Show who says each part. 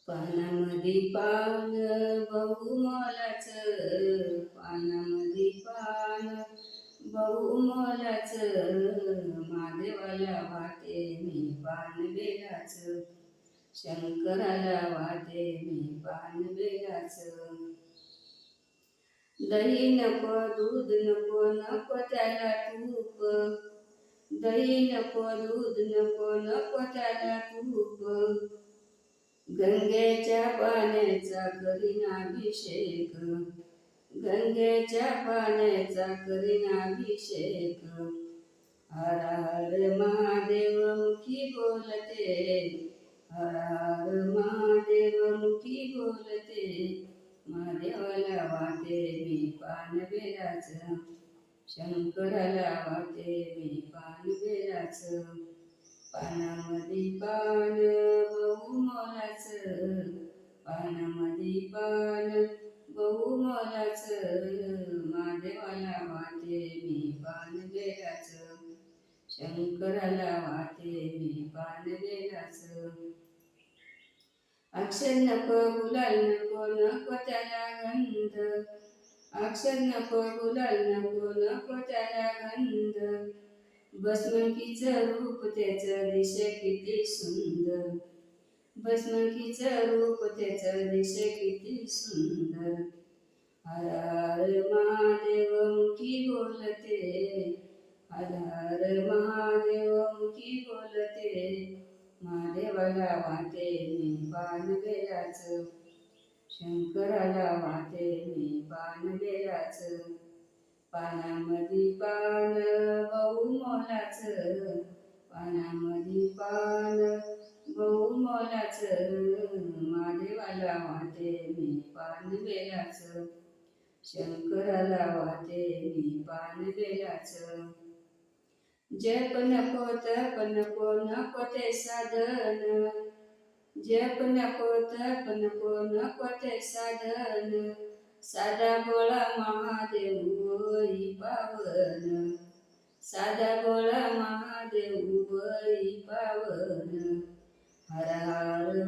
Speaker 1: पानामध्ये पान बहुमोलाचं, पानामध्ये पान बहुमोलाचं, महादेवाला वाटे मी पान बेलाचं, शंकराला वाटे मी पान बेलाचं. दही नको दूध नको नको त्याला तूप, दही नको दूध नको नको त्याला तूप, गंगेच्या पाण्याचा करीन अभिषेक, गंगेच्या पाण्याचा करीन अभिषेक. हर हर महादेव मुखी बोलते, हर हर महादेव मुखी बोलते, महादेवाला वाटे मी पान बेलाचं, शंकराला वाटे मी पान बेलाचं. पानामध्ये पान बहुमोलाचं, पानामध्ये पान बहुमोलाचं, महादेवाला वाटे मी पान बेलाचं, शंकराला वाटे मी पान बेलाचं. अक्षर नको गुलाल नको नको त्याला गंध, अक्षर नको गुलाल नको नको त्याला गंध, भस्मकीचं रूप त्याचं दिसे किती सुंदर, भस्मकीचं रूप त्याचं दिसे किती सुंदर. हर हर महादेव मुखी बोलते, हर हर महादेव मुखी बोलते, महादेवाला वाटे मी पान बेलाचं, शंकराला वाटे मी पान बेलाचं. पानामध्ये पान बहुमोलाचं, पानामध्ये पान बहुमोलाचं, महादेवाला वाटे मी पान बेलाचं, शंकराला वाटे मी पान बेलाचं. जप नको तप नको नको ते साधन, जप नको तप नको नको ते साधन, साधा भोळा महादेव होई पावन, साधा भोळा महादेव होई पावन. हर हर